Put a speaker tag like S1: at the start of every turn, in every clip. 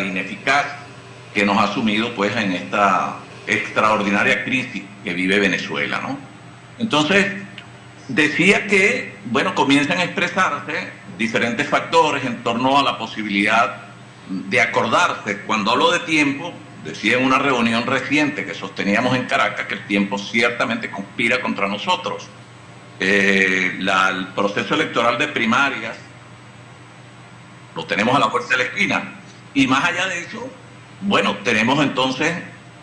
S1: ineficaz que nos ha sumido pues en esta extraordinaria crisis que vive Venezuela, ¿no? Entonces, decía que, bueno, comienzan a expresarse diferentes factores en torno a la posibilidad de acordarse. Cuando hablo de tiempo, decía en una reunión reciente que sosteníamos en Caracas que el tiempo ciertamente conspira contra nosotros. El proceso electoral de primarias lo tenemos a la vuelta de la esquina. Y más allá de eso, bueno, tenemos entonces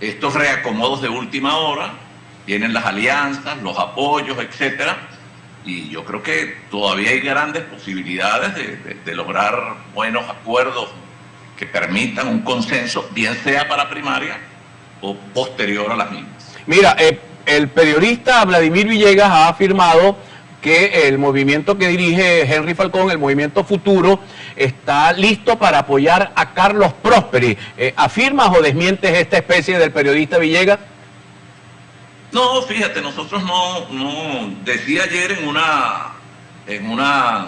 S1: estos reacomodos de última hora, tienen las alianzas, los apoyos, etcétera, y yo creo que todavía hay grandes posibilidades de lograr buenos acuerdos que permitan un consenso, bien sea para primaria o posterior a las mismas.
S2: Mira, el periodista Vladimir Villegas ha afirmado que el movimiento que dirige Henry Falcón, el Movimiento Futuro, está listo para apoyar a Carlos Prósperi. ¿Afirmas o desmientes esta especie del periodista Villegas?
S1: No, fíjate, nosotros no decía ayer en una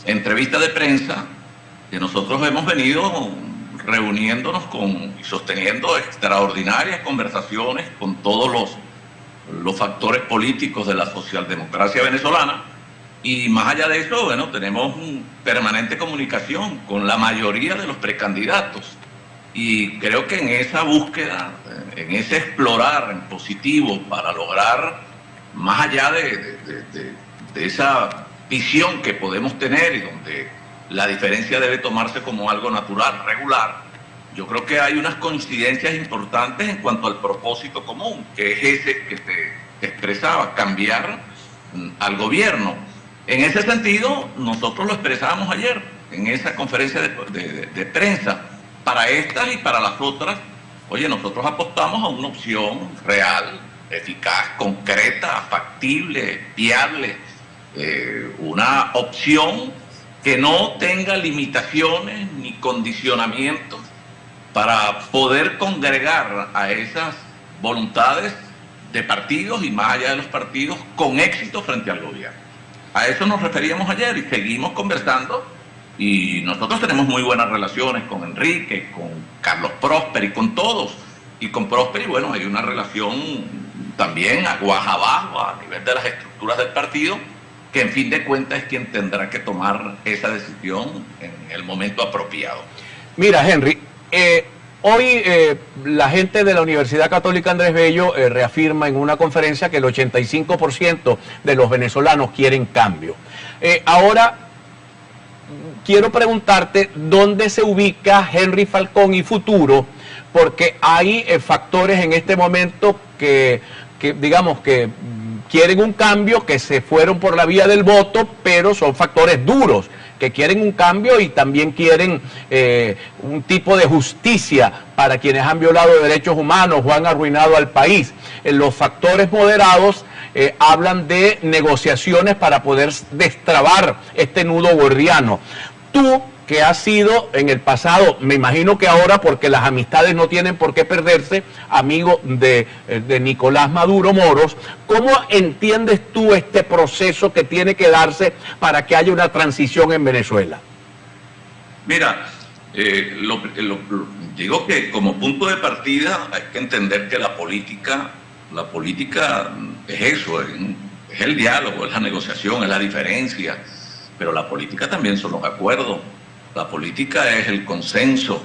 S1: entrevista de prensa que nosotros hemos venido reuniéndonos y sosteniendo extraordinarias conversaciones con todos los factores políticos de la socialdemocracia venezolana, y más allá de eso, bueno, tenemos permanente comunicación con la mayoría de los precandidatos, y creo que en esa búsqueda, en ese explorar en positivo para lograr, más allá de esa visión que podemos tener y donde la diferencia debe tomarse como algo natural, regular, yo creo que hay unas coincidencias importantes en cuanto al propósito común, que es ese que te expresaba, cambiar al gobierno. En ese sentido, nosotros lo expresábamos ayer en esa conferencia de prensa. Para estas y para las otras, oye, nosotros apostamos a una opción real, eficaz, concreta, factible, viable, una opción que no tenga limitaciones ni condicionamientos para poder congregar a esas voluntades de partidos y más allá de los partidos con éxito frente al gobierno. A eso nos referíamos ayer y seguimos conversando, y nosotros tenemos muy buenas relaciones con Enrique, con Carlos Prósperi, con todos. Y con Prósperi, bueno, hay una relación también aguaja abajo a nivel de las estructuras del partido, que en fin de cuentas es quien tendrá que tomar esa decisión en el momento apropiado.
S2: Mira, Henry, hoy la gente de la Universidad Católica Andrés Bello reafirma en una conferencia que el 85% de los venezolanos quieren cambio. Ahora, quiero preguntarte dónde se ubica Henry Falcón y Futuro, porque hay factores en este momento que digamos que quieren un cambio, que se fueron por la vía del voto, pero son factores duros, que quieren un cambio y también quieren un tipo de justicia para quienes han violado derechos humanos o han arruinado al país. Los factores moderados hablan de negociaciones para poder destrabar este nudo gordiano. Tú, que has sido en el pasado, me imagino que ahora, porque las amistades no tienen por qué perderse, amigo de Nicolás Maduro Moros, ¿cómo entiendes tú este proceso que tiene que darse para que haya una transición en Venezuela?
S1: Mira, digo que como punto de partida hay que entender que la política es eso, es el diálogo, es la negociación, es la diferencia, pero la política también son los acuerdos. La política es el consenso.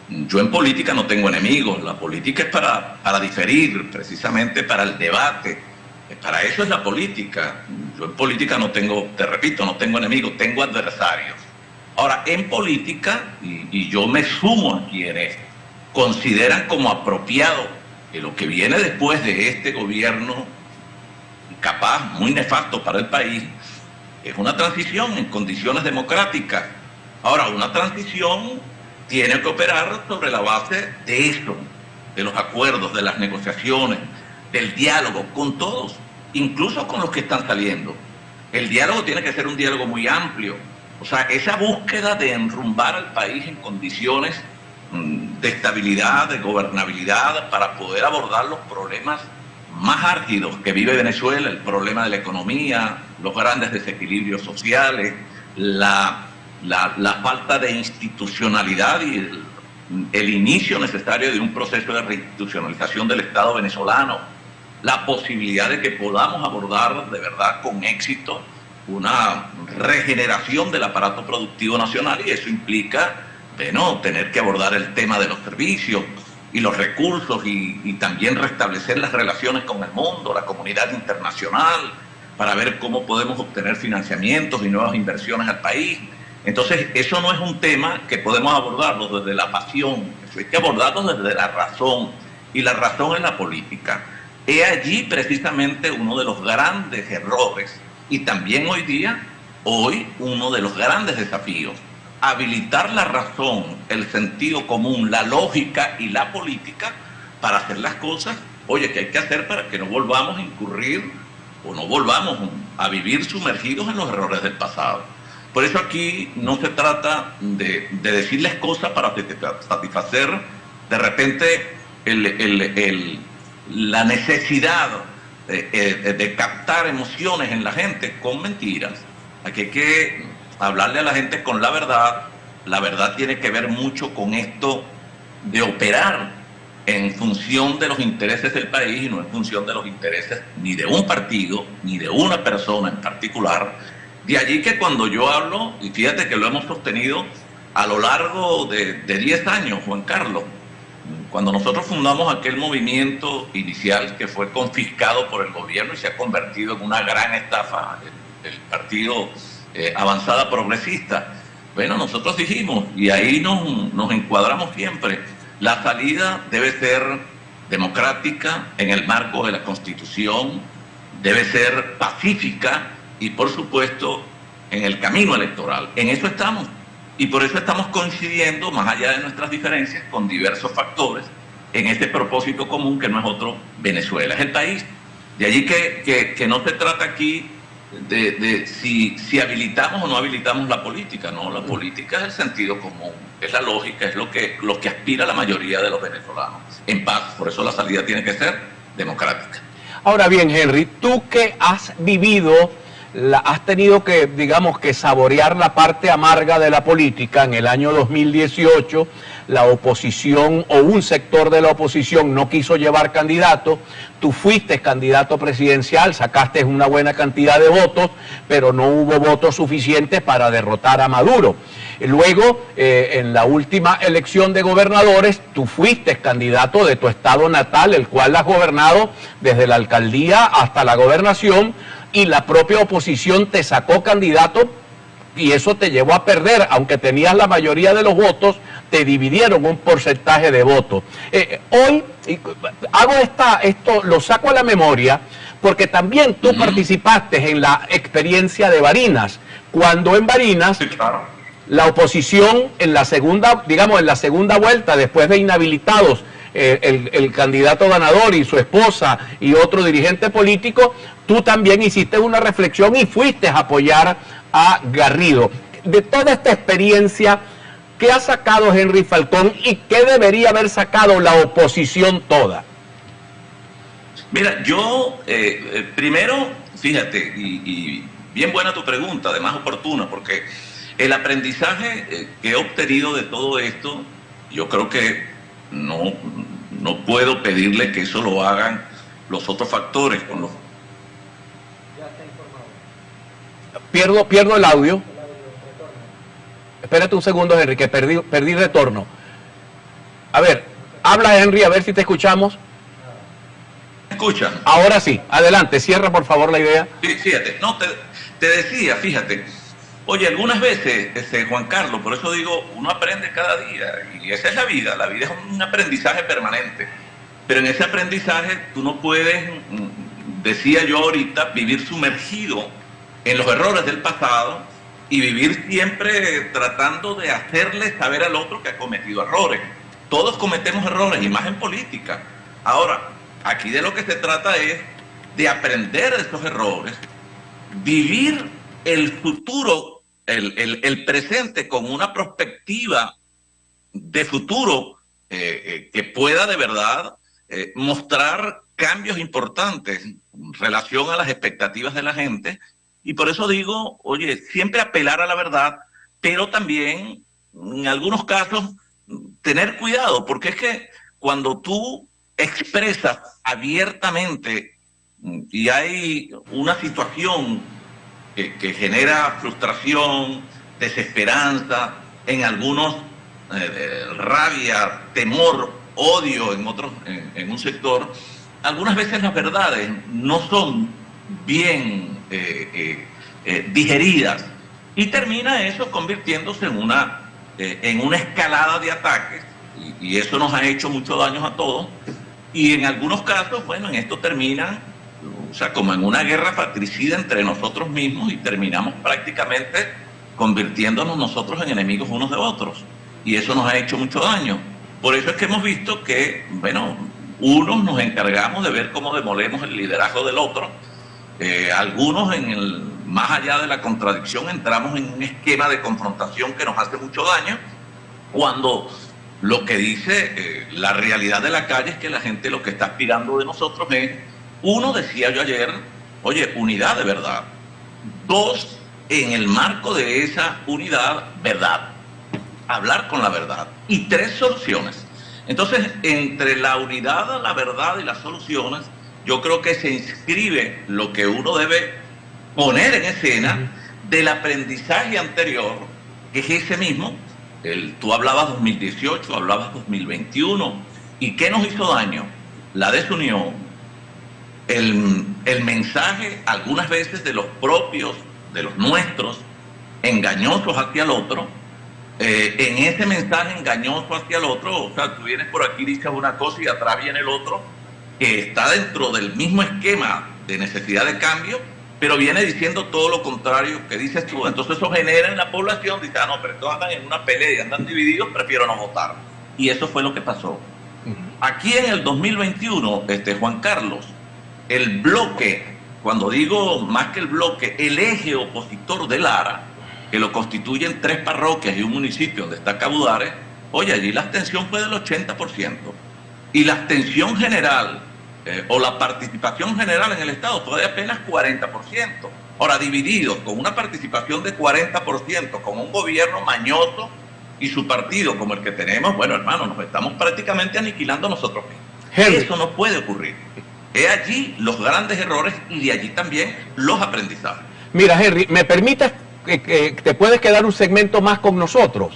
S1: Yo en política no tengo enemigos, la política es para diferir, precisamente para el debate. Para eso es la política. Yo en política no tengo, te repito, no tengo enemigos, tengo adversarios. Ahora, en política, y yo me sumo a quienes consideran como apropiado que lo que viene después de este gobierno, capaz, muy nefasto para el país, es una transición en condiciones democráticas. Ahora, una transición tiene que operar sobre la base de eso, de los acuerdos, de las negociaciones, del diálogo con todos, incluso con los que están saliendo. El diálogo tiene que ser un diálogo muy amplio. O sea, esa búsqueda de enrumbar al país en condiciones de estabilidad, de gobernabilidad, para poder abordar los problemas más álgidos que vive Venezuela, el problema de la economía, los grandes desequilibrios sociales, la falta de institucionalidad y el el inicio necesario de un proceso de reinstitucionalización del Estado venezolano, la posibilidad de que podamos abordar de verdad con éxito una regeneración del aparato productivo nacional, y eso implica, bueno, tener que abordar el tema de los servicios y los recursos y también restablecer las relaciones con el mundo, la comunidad internacional, para ver cómo podemos obtener financiamientos y nuevas inversiones al país. Entonces, eso no es un tema que podemos abordarlo desde la pasión, eso hay que abordarlo desde la razón, y la razón es la política. He allí precisamente uno de los grandes errores, y también hoy uno de los grandes desafíos, habilitar la razón, el sentido común, la lógica y la política para hacer las cosas, oye, que hay que hacer para que no volvamos a incurrir o no volvamos a vivir sumergidos en los errores del pasado. Por eso aquí no se trata de decirles cosas para satisfacer de repente la necesidad de captar emociones en la gente con mentiras. Aquí hay que hablarle a la gente con la verdad. La verdad tiene que ver mucho con esto de operar en función de los intereses del país y no en función de los intereses ni de un partido, ni de una persona en particular. De allí que cuando yo hablo, y fíjate que lo hemos sostenido a lo largo de 10 años, Juan Carlos, cuando nosotros fundamos aquel movimiento inicial que fue confiscado por el gobierno y se ha convertido en una gran estafa, el partido Avanzada Progresista, bueno, nosotros dijimos, y ahí nos encuadramos siempre, la salida debe ser democrática en el marco de la Constitución, debe ser pacífica y, por supuesto, en el camino electoral. En eso estamos. Y por eso estamos coincidiendo, más allá de nuestras diferencias, con diversos factores, en este propósito común que no es otro, Venezuela. Es el país. De allí que no se trata aquí de si habilitamos o no habilitamos la política. No, la política es el sentido común, es la lógica, es lo que aspira la mayoría de los venezolanos. En paz, por eso la salida tiene que ser democrática.
S2: Ahora bien, Henry, tú que has vivido, has tenido que, digamos, que saborear la parte amarga de la política. En el año 2018, la oposición o un sector de la oposición no quiso llevar candidato. Tú fuiste candidato presidencial, sacaste una buena cantidad de votos, pero no hubo votos suficientes para derrotar a Maduro. Luego, en la última elección de gobernadores, tú fuiste candidato de tu estado natal, el cual has gobernado desde la alcaldía hasta la gobernación, y la propia oposición te sacó candidato y eso te llevó a perder, aunque tenías la mayoría de los votos, te dividieron un porcentaje de votos. Hoy hago esto, lo saco a la memoria, porque también tú participaste en la experiencia de Barinas, cuando en Barinas,
S1: Sí, claro.
S2: la oposición en la segunda, digamos, en la segunda vuelta, después de inhabilitados el candidato ganador y su esposa y otro dirigente político, tú también hiciste una reflexión y fuiste a apoyar a Garrido. De toda esta experiencia, ¿qué ha sacado Henry Falcón y qué debería haber sacado la oposición toda?
S1: Mira, yo primero, fíjate, y bien buena tu pregunta, además oportuna, porque el aprendizaje que he obtenido de todo esto, yo creo que no puedo pedirle que eso lo hagan los otros factores.
S2: Ya está informado. Pierdo el audio. Espérate un segundo, Henry, que perdí retorno. A ver, habla, Henry, a ver si te escuchamos.
S1: ¿Escuchan?
S2: Ahora sí, adelante, cierra por favor la idea.
S1: Sí, fíjate, no, te decía, fíjate, oye, algunas veces, Juan Carlos, por eso digo, uno aprende cada día, y esa es la vida es un aprendizaje permanente, pero en ese aprendizaje tú no puedes, decía yo ahorita, vivir sumergido en los errores del pasado y vivir siempre tratando de hacerle saber al otro que ha cometido errores. Todos cometemos errores, y más en política. Ahora, aquí de lo que se trata es de aprender de estos errores, vivir el futuro, el presente con una perspectiva de futuro que pueda de verdad mostrar cambios importantes en relación a las expectativas de la gente. Y por eso digo, oye, siempre apelar a la verdad, pero también en algunos casos tener cuidado, porque es que cuando tú expresas abiertamente y hay una situación que genera frustración, desesperanza, en algunos rabia, temor, odio en otros, en un sector, algunas veces las verdades no son bien digeridas y termina eso convirtiéndose en una escalada de ataques y eso nos ha hecho mucho daño a todos y en algunos casos, bueno, en esto terminan, o sea, como en una guerra fratricida entre nosotros mismos y terminamos prácticamente convirtiéndonos nosotros en enemigos unos de otros y eso nos ha hecho mucho daño. Por eso es que hemos visto que, bueno, unos nos encargamos de ver cómo demolemos el liderazgo del otro, algunos más allá de la contradicción entramos en un esquema de confrontación que nos hace mucho daño, cuando lo que dice la realidad de la calle es que la gente lo que está aspirando de nosotros es, uno, decía yo ayer, oye, unidad de verdad. Dos, en el marco de esa unidad, verdad. Hablar con la verdad. Y tres, soluciones. Entonces, entre la unidad, la verdad y las soluciones, yo creo que se inscribe lo que uno debe poner en escena del aprendizaje anterior, que es ese mismo. Tú hablabas 2018, hablabas 2021. ¿Y qué nos hizo daño? La desunión, el mensaje algunas veces de los propios, de los nuestros, engañosos hacia el otro. En ese mensaje engañoso hacia el otro, o sea, tú vienes por aquí, dices una cosa y atrás viene el otro, que está dentro del mismo esquema de necesidad de cambio, pero viene diciendo todo lo contrario que dices tú. Entonces eso genera en la población, dice, no, pero estos andan en una pelea y andan divididos, prefiero no votar. Y eso fue lo que pasó. Aquí en el 2021, Juan Carlos, el bloque, cuando digo más que el bloque, el eje opositor de Lara, que lo constituyen 3 parroquias y un municipio donde está Cabudare, oye, allí la abstención fue del 80%. Y la abstención general, o la participación general en el Estado fue de apenas 40%. Ahora, divididos con una participación de 40%, con un gobierno mañoso y su partido como el que tenemos, bueno, hermano, nos estamos prácticamente aniquilando nosotros mismos. Eso no puede ocurrir. He allí los grandes errores y de allí también los aprendizajes.
S2: Mira, Henry, ¿me permites que te puedes quedar un segmento más con nosotros?